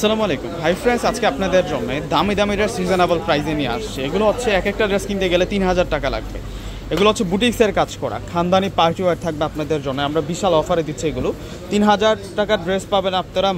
আসসালামু আলাইকুম hi friends, আজকে আপনাদের জন্য দামি দামি ড্রেস রিজনেবল প্রাইসে নিয়ে আসছে। এগুলো হচ্ছে এক একটা ড্রেস কিনতে গেলে 3000 টাকা লাগবে। এগুলো হচ্ছে বুটিক্সের কাজ করা খানদানি পার্টি ওয়্যার থাকবে আপনাদের জন্য। আমরা বিশাল অফারে দিচ্ছি এগুলো 3000 টাকার ড্রেস পাবেন আপনারা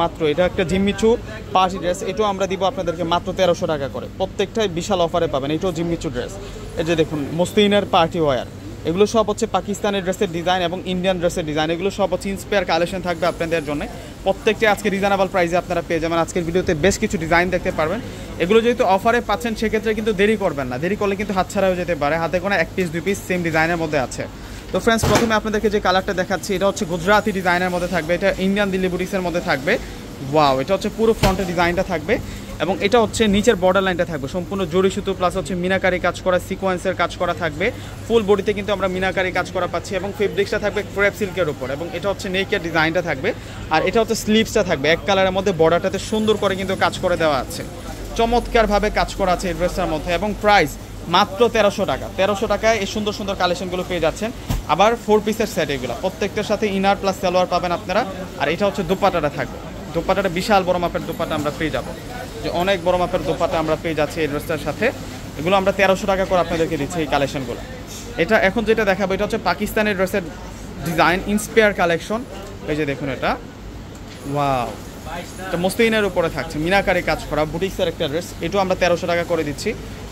মাত্র। এটা একটা জিম্মিচু পার্টি ড্রেস, এটাও আমরা দিব আপনাদেরকে মাত্র 1300 টাকা করে। প্রত্যেকটাই বিশাল অফারে পাবেন। এটাও জিম্মিচু ড্রেস, এই যে দেখুন মসলিনের পার্টি ওয়্যার। এগুলো সব হচ্ছে পাকিস্তানের ড্রেসের ডিজাইন এবং ইন্ডিয়ান ড্রেসের ডিজাইন। এগুলো সব হচ্ছে ইন্সপায়ার কালেকশন থাকবে আপনাদের জন্য। প্রত্যেকটা আজকে রিজনেবল প্রাইসে আপনারা পেয়ে যাবেন। আজকের ভিডিওতে বেশ কিছু ডিজাইন দেখতে পারবেন। এগুলো যেহেতু অফারে পাচ্ছেন সেক্ষেত্রে কিন্তু দেরি করবেন না, দেরি করলে কিন্তু হাতছাড়া হয়ে যেতে পারে। হাতে কোনো 1 পিস 2 পিস সেম ডিজাইনের মধ্যে আছে। তো ফ্রেন্ডস, প্রথমে আপনাদেরকে যে কালারটা দেখাচ্ছি এটা হচ্ছে গুজরাটি ডিজাইনের মধ্যে থাকবে। এটা ইন্ডিয়ান দিল্লি বুটিক্সের মধ্যে থাকবে। ওয়াও, এটা হচ্ছে পুরো ফ্রন্টের ডিজাইনটা থাকবে এবং এটা হচ্ছে নিচের বর্ডার লাইনটা থাকবে সম্পূর্ণ জরি সুতো প্লাস হচ্ছে মিনাকারি কাজ করা, সিকোয়েন্সের কাজ করা থাকবে। ফুল বডিতে কিন্তু আমরা মিনাকারি কাজ করা পাচ্ছি এবং ফেব্রিক্সটা থাকবে ক্রেপ সিল্কের উপর এবং এটা হচ্ছে নেকের ডিজাইনটা থাকবে। আর এটা হচ্ছে স্লিভসটা থাকবে এক কালারের মধ্যে, বর্ডারটাতে সুন্দর করে কিন্তু কাজ করে দেওয়া আছে, চমৎকারভাবে কাজ করা আছে এই ড্রেসটার মধ্যে। এবং প্রাইস মাত্র 1300 টাকা। 1300 টাকায় এই সুন্দর সুন্দর কালেকশনগুলো পেয়ে যাচ্ছেন। আবার 4 পিসের সেট এগুলো, প্রত্যেকটার সাথে ইনার প্লাস সালোয়ার পাবেন আপনারা। আর এটা হচ্ছে দোপাট্টাটা থাকবে। দোপাট্টাটা বিশাল বড় মাপের দোপাট্টা আমরা পেয়ে যাবো, যে অনেক বড় মাপের দোপাট্টা আমরা পেয়ে যাচ্ছি এই ড্রেসটার সাথে। এগুলো আমরা 1300 টাকা করে আপনাদেরকে দিচ্ছি এই কালেকশনগুলো। এটা এখন যেটা দেখাবো এটা হচ্ছে পাকিস্তানের ড্রেসের ডিজাইন ইন্সপায়ার কালেকশন। এই যে দেখুন এটা, ওয়াও, এটা মসলিনের উপরে থাকছে মিনাকারি কাজ করা বুটিক্সের একটা ড্রেস। এটাও আমরা 1300 টাকা করে দিচ্ছি।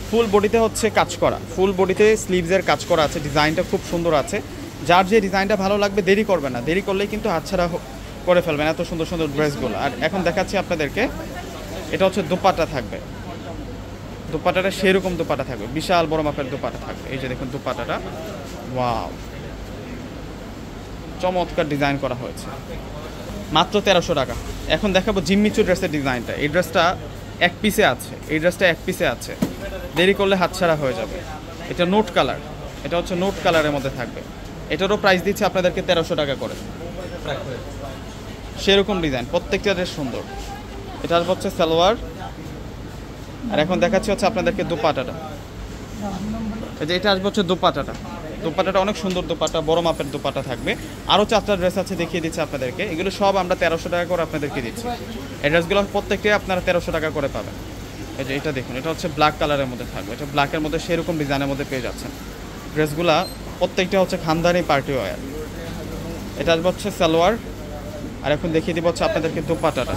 ফুল বডিতে হচ্ছে কাজ করা, ফুল বডিতে স্লিভসের কাজ করা আছে। ডিজাইনটা খুব সুন্দর আছে। যার যে ডিজাইনটা ভালো লাগবে দেরি করবে না, দেরি করলেই কিন্তু হাতছাড়া করে ফেলবেন এত সুন্দর সুন্দর ড্রেসগুলো। আর এখন দেখাচ্ছি আপনাদেরকে, এটা হচ্ছে দোপাট্টা থাকবে। দোপাট্টাটা সেরকম দোপাট্টা থাকবে, বিশাল বড় মাপের দোপাট্টা থাকবে। এই যে দেখুন দোপাট্টাটা, ওয়াও, চমৎকার ডিজাইন করা হয়েছে, মাত্র 1300 টাকা। এখন দেখাবো জিম্মিচু ড্রেসের ডিজাইনটা। এই ড্রেসটা 1 পিসে আছে, এই ড্রেসটা 1 পিসে আছে, দেরি করলে হাতছাড়া হয়ে যাবে। এটা নোট কালার, এটা হচ্ছে নোট কালারের মধ্যে থাকবে। এটারও প্রাইস দিচ্ছে আপনাদেরকে 1300 টাকা করে। সেরকম ডিজাইন, প্রত্যেকটা ড্রেস সুন্দর। এটা হচ্ছে সালোয়ার। আর এখন দেখাচ্ছি হচ্ছে আপনাদেরকে দোপাট্টাটা। এই যে এটা আসবে হচ্ছে দোপাট্টাটা। দোপাট্টাটা অনেক সুন্দর দোপাট্টা, বড় মাপের দোপাট্টা থাকবে। আরও 4টা ড্রেস আছে, দেখিয়ে দিচ্ছে আপনাদেরকে। এগুলো সব আমরা 1300 টাকা করে আপনাদেরকে দিচ্ছি। এই ড্রেসগুলো প্রত্যেকটাই আপনারা 1300 টাকা করে পাবেন। এই যে এটা দেখুন, এটা হচ্ছে ব্ল্যাক কালারের মধ্যে থাকবে। এটা ব্ল্যাকের মধ্যে সেরকম ডিজাইনের মধ্যে পেয়ে যাচ্ছেন। ড্রেসগুলা প্রত্যেকটা হচ্ছে খানদানি পার্টি ওয়্যার। এটা আসবে হচ্ছে সালোয়ার। আর এখন দেখিয়ে দিব হচ্ছে আপনাদেরকে দোপাট্টাটা।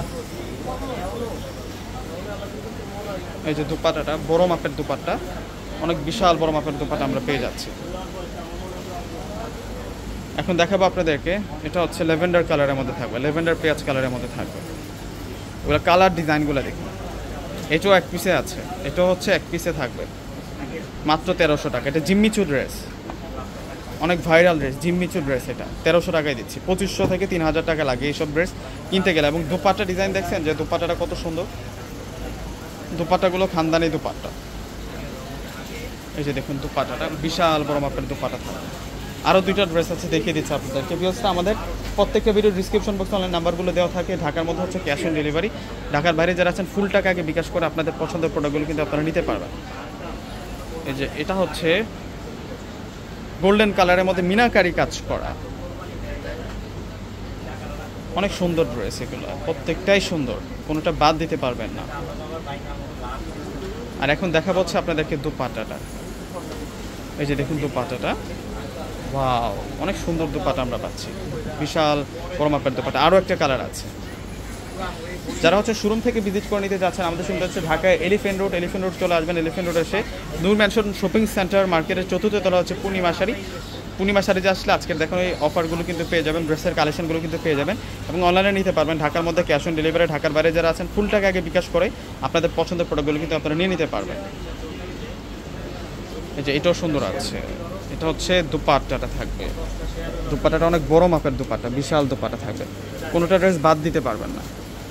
এই যে দোপাট্টাটা বড় মাপের দোপাট্টা, অনেক বিশাল বড় মাপের দোপাট্টা আমরা পেয়ে যাচ্ছি। এখন দেখাবো আপনাদেরকে, এটা হচ্ছে ল্যাভেন্ডার কালারের মধ্যে থাকবে, ল্যাভেন্ডার পেঁয়াজ কালারের মধ্যে থাকবে। ওগুলো কালার ডিজাইনগুলো দেখুন। এটাও 1 পিসে আছে, এটাও হচ্ছে 1 পিসে থাকবে, মাত্র 1300 টাকা। এটা জিম্মিচু ড্রেস, অনেক ভাইরাল ড্রেস, জিম্মিচু ড্রেস। এটা 1300 টাকায় দিচ্ছি। 2500 থেকে 3000 টাকা লাগে এইসব ড্রেস কিনতে গেলে। এবং দোপাট্টা ডিজাইন দেখছেন যে দোপাট্টাটা কত সুন্দর। দোপাট্টাগুলো খানদানি দোপাট্টা। এই যে দেখুন দোপাট্টাটা বিশাল বড় মাপের দোপাট্টা থাকবে। আরও 2টা ড্রেস আছে, দেখিয়ে দিচ্ছে আপনাদেরকে। ভিউয়ার্সরা, আমাদের প্রত্যেকটা ভিডিও ডিসক্রিপশন বক্সে অনলাইন নাম্বারগুলো দেওয়া থাকে। ঢাকার মধ্যে হচ্ছে ক্যাশ অন ডেলিভারি। ঢাকার বাইরে যারা আছেন ফুল টাকা আগে বিকাশ করে আপনাদের পছন্দের প্রোডাক্টগুলো কিন্তু আপনারা নিতে পারবেন। এই যে এটা হচ্ছে গোল্ডেন কালারের মধ্যে মিনাকারি কাজ করা, অনেক সুন্দর ড্রেস। এগুলো প্রত্যেকটাই সুন্দর, কোনোটা বাদ দিতে পারবেন না। আর এখন দেখাবো হচ্ছে আপনাদেরকে দোপাট্টাটা। এই যে দেখুন দোপাট্টাটা, ওয়াও, অনেক সুন্দর দোপাট্টা আমরা পাচ্ছি, বিশাল বড় মাপের দোপাট্টা। আরও একটা কালার আছে। যারা হচ্ছে শোরুম থেকে ভিজিট করে নিতে যাচ্ছেন, আমাদের শোরুমটা হচ্ছে ঢাকায় এলিফ্যান্ট রোড। এলিফ্যান্ট রোড চলে আসবেন। এলিফ্যান্ট রোড এসে নূর ম্যানশন শপিং সেন্টার মার্কেটের 4র্থ তলা হচ্ছে পূর্ণিমা শাড়ি। পূর্ণিমা শাড়িতে আসলে আজকের দেখুন এই অফারগুলো কিন্তু পেয়ে যাবেন, ড্রেসের কালেকশনগুলো কিন্তু পেয়ে যাবেন এবং অনলাইনে নিতে পারবেন। ঢাকার মধ্যে ক্যাশ অন ডেলিভারি। ঢাকার বাইরে যারা আছেন ফুল টাকা আগে বিকাশ করে আপনাদের পছন্দের প্রোডাক্টগুলো কিন্তু আপনারা নিয়ে নিতে পারবেন। এই যে এটাও সুন্দর আছে। এটা হচ্ছে দোপাট্টাটা থাকবে। দোপাট্টাটা অনেক বড় মাপের দোপাট্টা, বিশাল দোপাট্টা থাকবে, কোনোটা ড্রেস বাদ দিতে পারবেন না।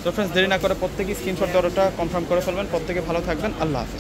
তো ফ্রেন্ডস, দেরি না করে প্রত্যেকেই স্ক্রিনশট দেওয়াটা কনফার্ম করে ফেলবেন। প্রত্যেকে ভালো থাকবেন। আল্লাহ হাফেজ।